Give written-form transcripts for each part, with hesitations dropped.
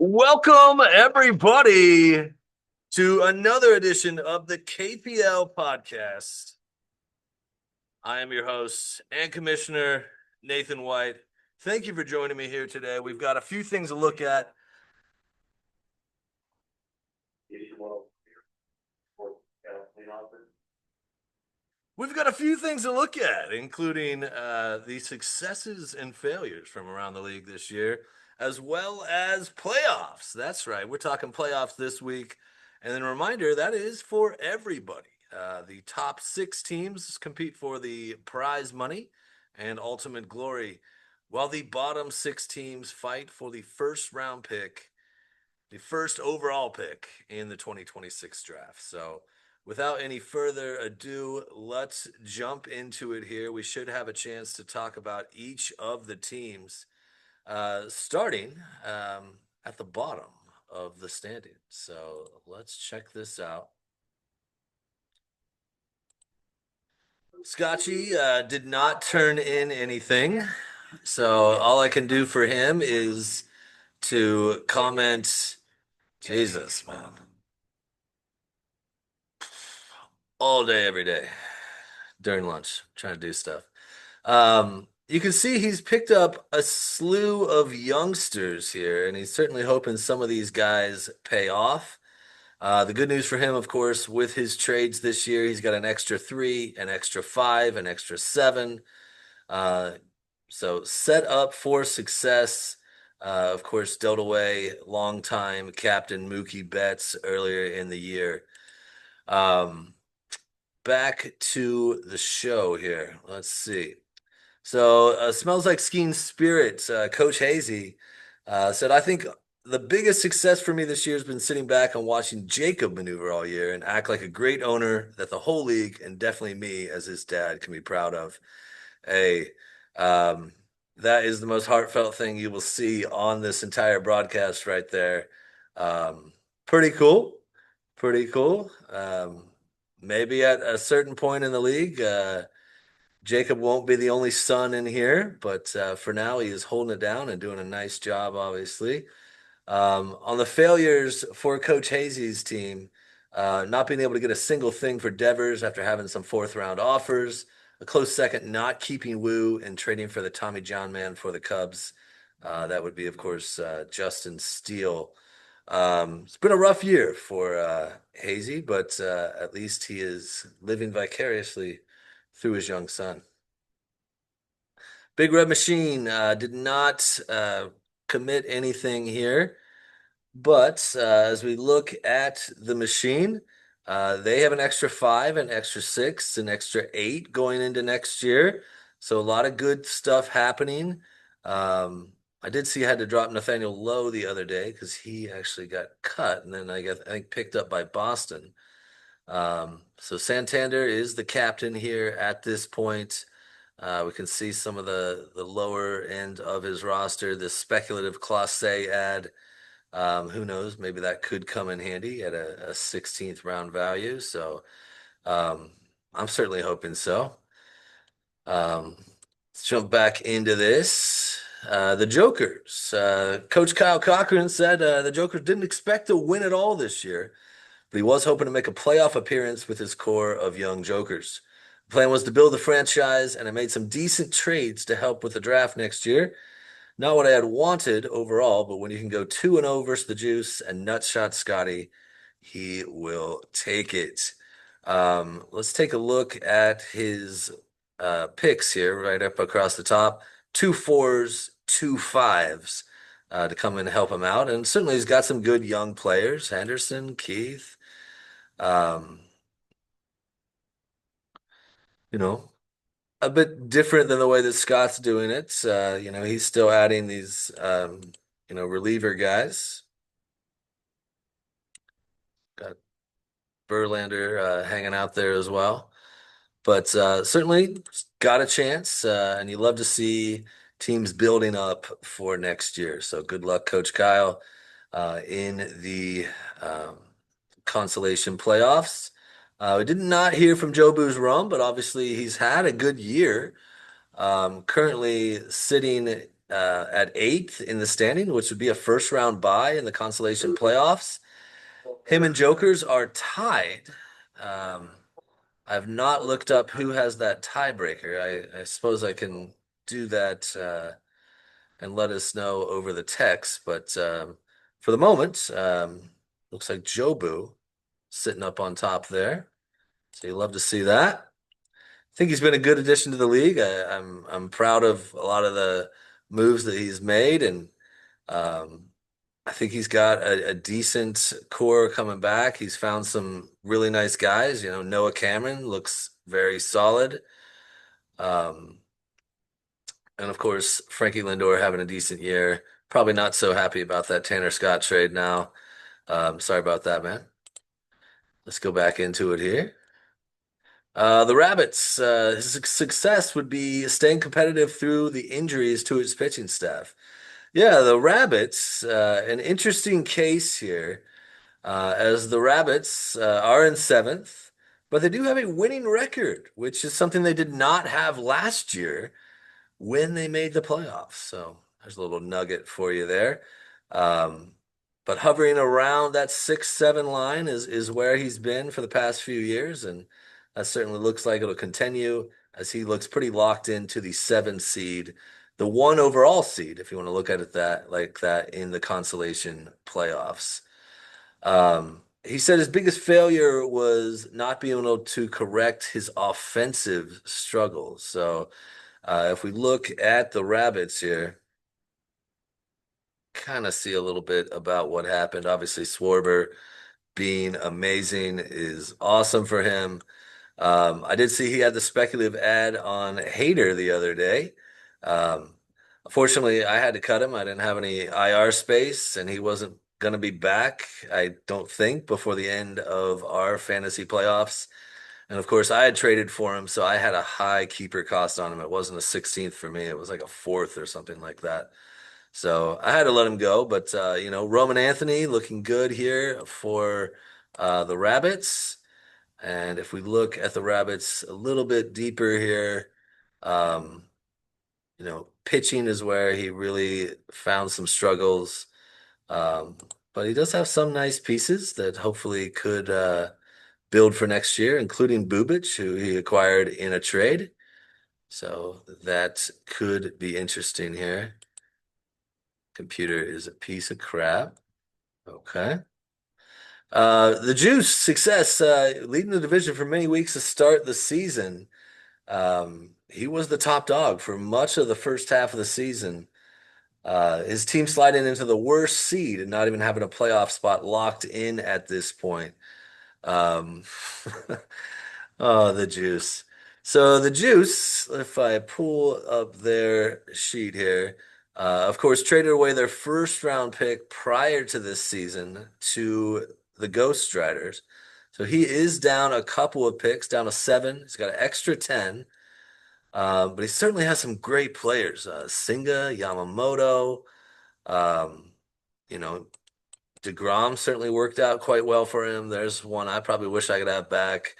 Welcome, everybody, to another edition of the KPL podcast. I am your host and commissioner, Nathan White. Thank you for joining me here today. We've got a few things to look at. We've got a few things to look at, including the successes and failures from around the league this year, as well as playoffs. That's right. We're talking playoffs this week. And then a reminder that is for everybody. The top six teams compete for the prize money and ultimate glory, while the bottom six teams fight for the first round pick, the first overall pick in the 2026 draft. So, without any further ado, let's jump into it here. We should have a chance to talk about each of the teams, starting at the bottom of the standings. So, let's check this out. Scotchy did not turn in anything. So, all I can do for him is to comment, Jesus, man. All day, every day during lunch, trying to do stuff. You can see he's picked up a slew of youngsters here, and he's certainly hoping some of these guys pay off. The good news for him, of course, with his trades this year, he's got an extra three, an extra five, an extra seven. Uh, so set up for success. Of course, dealt away longtime captain Mookie Betts earlier in the year. Back to the show here. Let's see. So, smells like skiing spirits. Coach Hazy said, I think the biggest success for me this year has been sitting back and watching Jacob maneuver all year and act like a great owner that the whole league and definitely me as his dad can be proud of. Hey, um, that is the most heartfelt thing you will see on this entire broadcast right there. Pretty cool. Pretty cool. Maybe at a certain point in the league, Jacob won't be the only son in here, but for now, he is holding it down and doing a nice job, obviously. On the failures for Coach Hazy's team, not being able to get a single thing for Devers after having some fourth round offers, a close second, not keeping Woo and trading for the Tommy John man for the Cubs. That would be, of course, Justin Steele. It's been a rough year for Hazy, but at least he is living vicariously through his young son. Big Red Machine did not commit anything here, but as we look at the machine, they have an extra five, an extra six, an extra eight going into next year. So a lot of good stuff happening. I did see I had to drop Nathaniel Lowe the other day because he actually got cut and then I think picked up by Boston. So Santander is the captain here at this point. We can see some of the lower end of his roster, this speculative Classe ad. Who knows? Maybe that could come in handy at a 16th round value. So um, I'm certainly hoping so. Let's jump back into this. The Jokers. Coach Kyle Cochran said the Jokers didn't expect to win it all this year, but he was hoping to make a playoff appearance with his core of young Jokers. The plan was to build the franchise, and I made some decent trades to help with the draft next year. Not what I had wanted overall, but when you can go 2-0 versus the Juice and Nutshot Scotty, he will take it. Let's take a look at his picks here, right up across the top. Two fours, two fives to come in and help him out. And certainly he's got some good young players, Henderson, Keith. Um, you know, a bit different than the way that Scott's doing it. He's still adding these, reliever guys. Got Verlander hanging out there as well. But certainly got a chance, and you love to see teams building up for next year. So good luck, Coach Kyle, in the consolation playoffs. We did not hear from Joe Boo's Rum, but obviously he's had a good year. Currently sitting at eighth in the standing, which would be a first round bye in the consolation playoffs. Him and Jokers are tied. Um, I've not looked up who has that tiebreaker. I suppose I can do that and let us know over the text. But for the moment, looks like Jobu sitting up on top there. So you love to see that. I think he's been a good addition to the league. I'm proud of a lot of the moves that he's made, and um, I think he's got a decent core coming back. He's found some really nice guys. You know, Noah Cameron looks very solid. Um, and of course, Frankie Lindor having a decent year. Probably not so happy about that Tanner Scott trade now. Sorry about that, man. Let's go back into it here. The Rabbits, his success would be staying competitive through the injuries to his pitching staff. Yeah, the Rabbits, an interesting case here, as the Rabbits are in seventh, but they do have a winning record, which is something they did not have last year when they made the playoffs. So there's a little nugget for you there. Um, but hovering around that 6-7 line is where he's been for the past few years, and that certainly looks like it'll continue as he looks pretty locked into the 7 seed, the one overall seed, if you want to look at it that like that in the consolation playoffs. He said his biggest failure was not being able to correct his offensive struggles. So if we look at the Rabbits here, kind of see a little bit about what happened. Obviously, Swarber being amazing is awesome for him. I did see he had the speculative ad on Hater the other day. Um, Unfortunately, I had to cut him. I didn't have any IR space, and he wasn't going to be back, I don't think, before the end of our fantasy playoffs. And of course, I had traded for him, so I had a high keeper cost on him. It wasn't a 16th for me, it was like a fourth or something like that. So I had to let him go. But, Roman Anthony looking good here for the Rabbits. And if we look at the Rabbits a little bit deeper here, um, pitching is where he really found some struggles. Um, but he does have some nice pieces that hopefully could build for next year, including Bubic, who he acquired in a trade. So that could be interesting here. Computer is a piece of crap. Okay. The Juice, success, leading the division for many weeks to start the season. He was the top dog for much of the first half of the season. His team sliding into the worst seed and not even having a playoff spot locked in at this point. Um, oh, the Juice. So the Juice, if I pull up their sheet here, of course, traded away their first round pick prior to this season to the Ghost Striders. So he is down a couple of picks, down to 7. He's got an extra 10. But he certainly has some great players. Singa, Yamamoto, um, you know, DeGrom certainly worked out quite well for him. There's one I probably wish I could have back.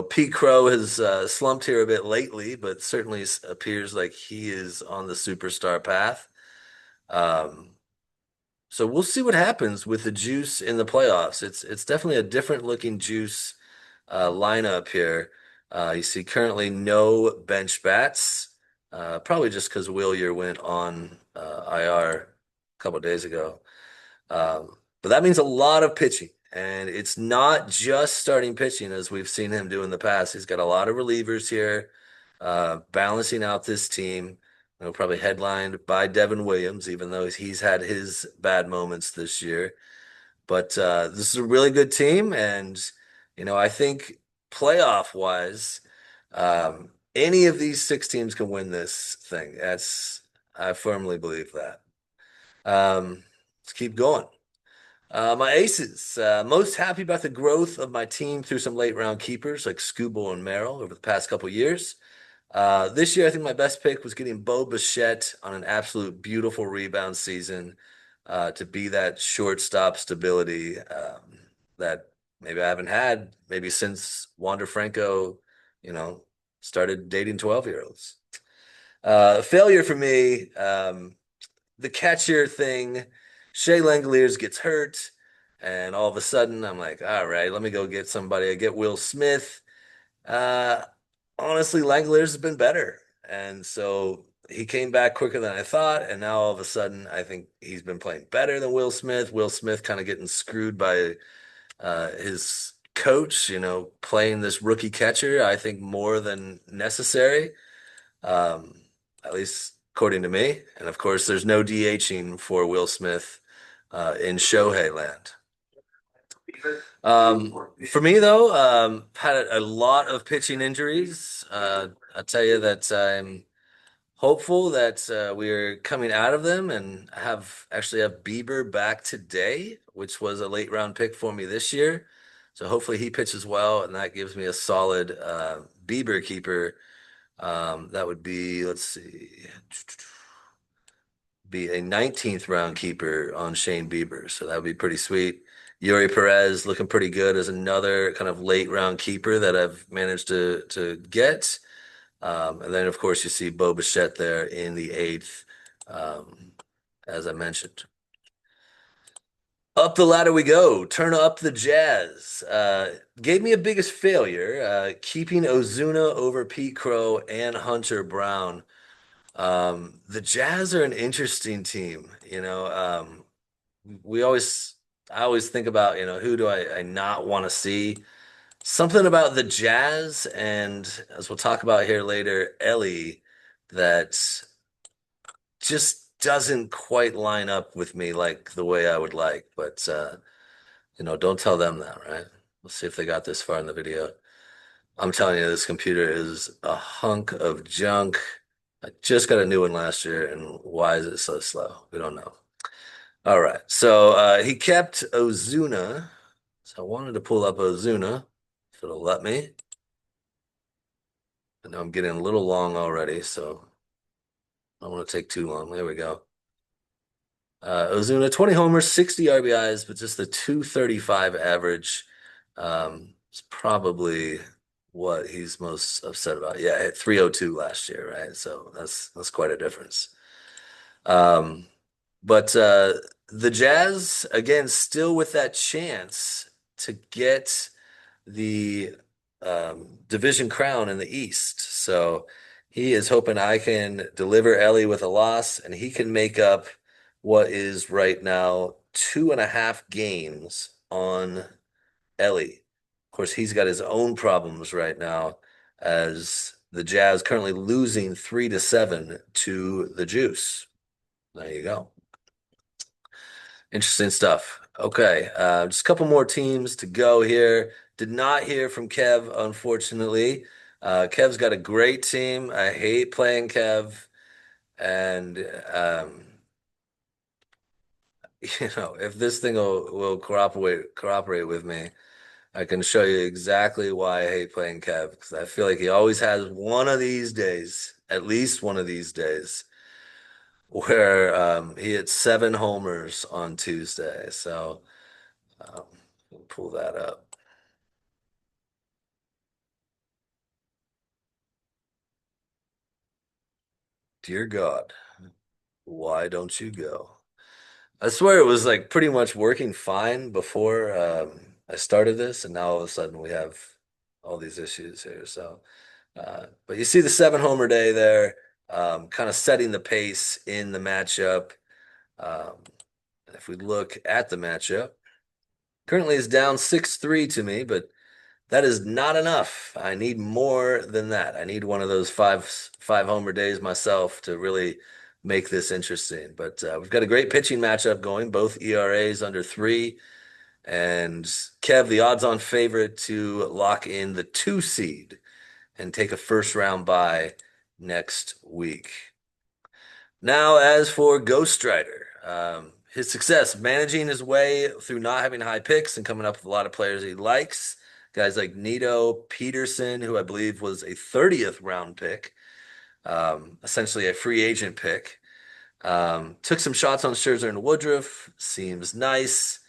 Pete Crow has slumped here a bit lately, but certainly appears like he is on the superstar path. Um, so we'll see what happens with the Juice in the playoffs. It's definitely a different looking Juice lineup here. You see currently no bench bats, probably just because Willier went on IR a couple of days ago. But that means a lot of pitching, and it's not just starting pitching as we've seen him do in the past. He's got a lot of relievers here, balancing out this team. Probably headlined by Devin Williams, even though he's had his bad moments this year. But this is a really good team, and I think playoff wise, any of these 6 teams can win this thing. I firmly believe that. Let's keep going. My aces. Most happy about the growth of my team through some late round keepers like Scooble and Merrill over the past couple years. This year, I think my best pick was getting Bo Bichette on an absolute beautiful rebound season to be that shortstop stability that maybe I haven't had maybe since Wander Franco, you know, started dating 12-year-olds. Failure for me. the catcher thing, Shea Langoliers gets hurt, and all of a sudden I'm like, all right, let me go get somebody. I get Will Smith. Uh, Honestly, Langoliers has been better, and so he came back quicker than I thought, and now all of a sudden I think he's been playing better than Will Smith. Will Smith kind of getting screwed by his coach, playing this rookie catcher, I think more than necessary, um, at least according to me. And of course, there's no DHing for Will Smith in Shohei land. For me, though, had a lot of pitching injuries. I'll tell you that I'm hopeful that we're coming out of them and have Bieber back today, which was a late round pick for me this year. So hopefully he pitches well, and that gives me a solid Bieber keeper. That would be, let's see, be a 19th round keeper on Shane Bieber. So that would be pretty sweet. Yuri Perez looking pretty good as another kind of late round keeper that I've managed to get. And then, of course, you see Bo Bichette there in the eighth, um, as I mentioned. Up the ladder we go. Turn up the Jazz. Gave me a biggest failure, keeping Ozuna over Pete Crow and Hunter Brown. The Jazz are an interesting team. We always, I always think about, who do I not want to see? Something about the Jazz, and as we'll talk about here later, Ellie, that just doesn't quite line up with me like the way I would like. But don't tell them that, right? We'll see if they got this far in the video. I'm telling you, this computer is a hunk of junk. I just got a new one last year, and why is it so slow? We don't know. All right, so he kept Ozuna. So I wanted to pull up Ozuna, if it'll let me. I know I'm getting a little long already, so I don't want to take too long. There we go. Ozuna, 20 homers, 60 RBIs, but just the 235 average. It's probably what he's most upset about. Yeah, hit 302 last year, right? So that's quite a difference. Um, but the Jazz, again, still with that chance to get the division crown in the East. So he is hoping I can deliver Ellie with a loss, and he can make up what is right now 2.5 games on Ellie. Of course, he's got his own problems right now as the Jazz currently losing 3-7 to the Juice. There you go. Interesting stuff. Okay, just a couple more teams to go here. Did not hear from Kev, unfortunately. Kev's got a great team. I hate playing Kev, and if this thing will cooperate with me, I can show you exactly why I hate playing Kev because I feel like he always has one of these days, at least one of these days, where he hit 7 homers on Tuesday. So. Um, we'll pull that up. Dear God, why don't you go? I swear it was like pretty much working fine before I started this, and now all of a sudden we have all these issues here. So, but you see the 7 homer day there, kind of setting the pace in the matchup. Um, if we look at the matchup, currently is down 6-3 to me, but that is not enough. I need more than that. I need one of those five homer days myself to really make this interesting. But we've got a great pitching matchup going, both ERAs under 3. And Kev, the odds-on favorite to lock in the 2 seed and take a first round bye next week. Now, as for Ghost Rider, his success managing his way through not having high picks and coming up with a lot of players he likes. Guys like Nito Peterson, who I believe was a 30th round pick, essentially a free agent pick. Took some shots on Scherzer and Woodruff. Seems nice.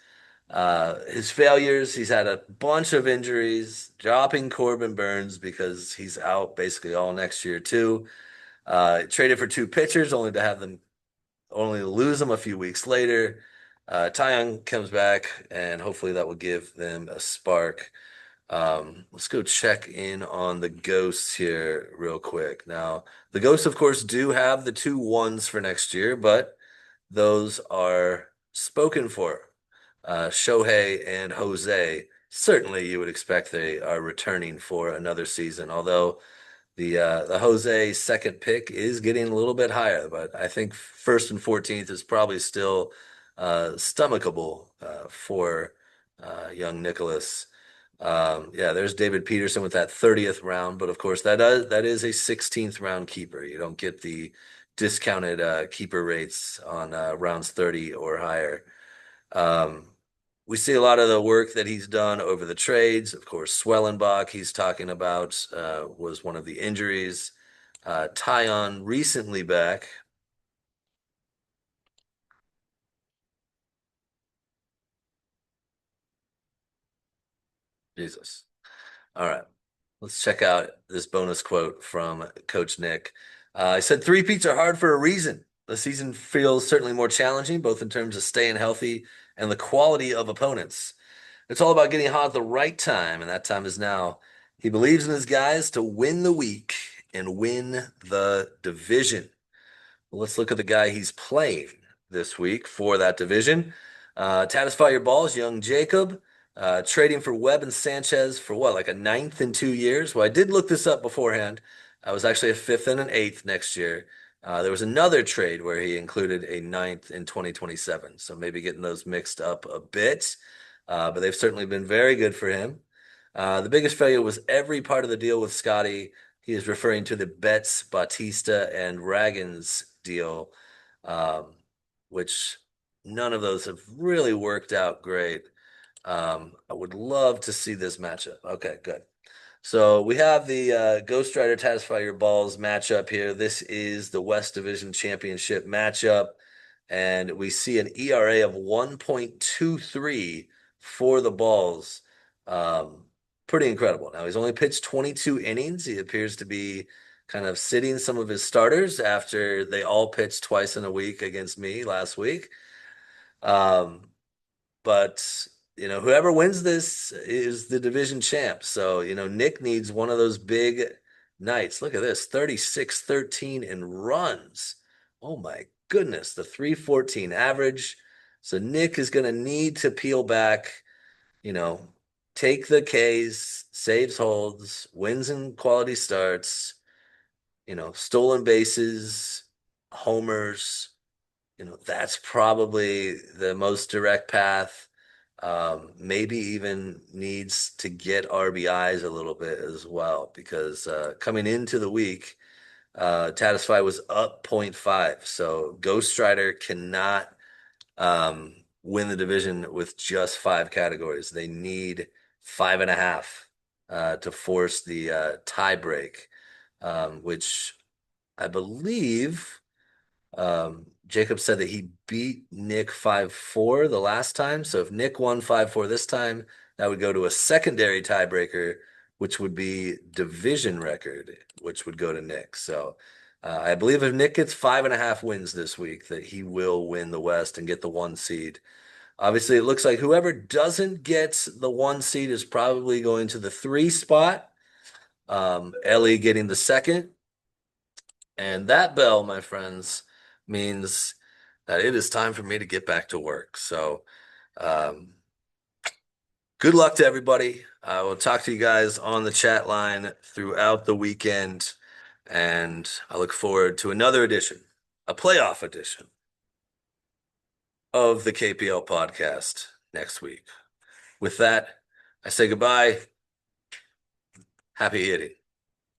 His failures, he's had a bunch of injuries, dropping Corbin Burns because he's out basically all next year too. Traded for 2 pitchers, only to have them only to lose them a few weeks later. Tyon comes back, and hopefully that will give them a spark. Let's go check in on the Ghosts here real quick. Now, the Ghosts, of course, do have the two ones for next year, but those are spoken for. Shohei and Jose, certainly you would expect they are returning for another season, although the Jose second pick is getting a little bit higher, but I think first and 14th is probably still stomachable for young Nicholas. Yeah, there's David Peterson with that 30th round, but of course that is a 16th round keeper. You don't get the discounted keeper rates on rounds 30 or higher. Um, we see a lot of the work that he's done over the trades. Of course, Swellenbach, he's talking about, was one of the injuries. Tyon recently back. Jesus. All right. Let's check out this bonus quote from Coach Nick. He said, "Three-peats are hard for a reason. The season feels certainly more challenging, both in terms of staying healthy and the quality of opponents. It's all about getting hot at the right time, and that time is now. He believes in his guys to win the week and win the division." Well, let's look at the guy he's playing this week for that division. Satisfy your balls, young Jacob. Trading for Webb and Sanchez for what, like a ninth in 2 years? Well, I did look this up beforehand. I was actually a fifth and an eighth next year. There was another trade where he included a ninth in 2027. So maybe getting those mixed up a bit. But they've certainly been very good for him. The biggest failure was every part of the deal with Scotty. He is referring to the Betts, Bautista, and Raggins deal, um, which none of those have really worked out great. I would love to see this matchup. Okay, good. So we have the Ghost Rider Satisfy Your Balls matchup here. This is the West Division Championship matchup, and we see an ERA of 1.23 for the Balls. Um, Pretty incredible. Now he's only pitched 22 innings. He appears to be kind of sitting some of his starters after they all pitched twice in a week against me last week. Um, but whoever wins this is the division champ. So, Nick needs one of those big nights. Look at this, 36-13 in runs. Oh my goodness, the 314 average. So Nick is going to need to peel back, you know, take the Ks, saves, holds, wins and quality starts, stolen bases, homers. That's probably the most direct path. Maybe even needs to get RBIs a little bit as well because coming into the week, Tatisfy was up point 0.5. So Ghost Rider cannot win the division with just five categories. They need 5.5 to force the tie break, which I believe. Jacob said that he beat Nick 5-4 the last time. So if Nick won 5-4 this time, that would go to a secondary tiebreaker, which would be division record, which would go to Nick. So I believe if Nick gets 5.5 wins this week, that he will win the West and get the one seed. Obviously, it looks like whoever doesn't get the one seed is probably going to the 3 spot. Ellie getting the second. And that bell, my friends, means that it is time for me to get back to work. So, um, good luck to everybody. I will talk to you guys on the chat line throughout the weekend. And I look forward to another edition, a playoff edition of the KPL podcast next week. With that, I say goodbye. Happy hitting.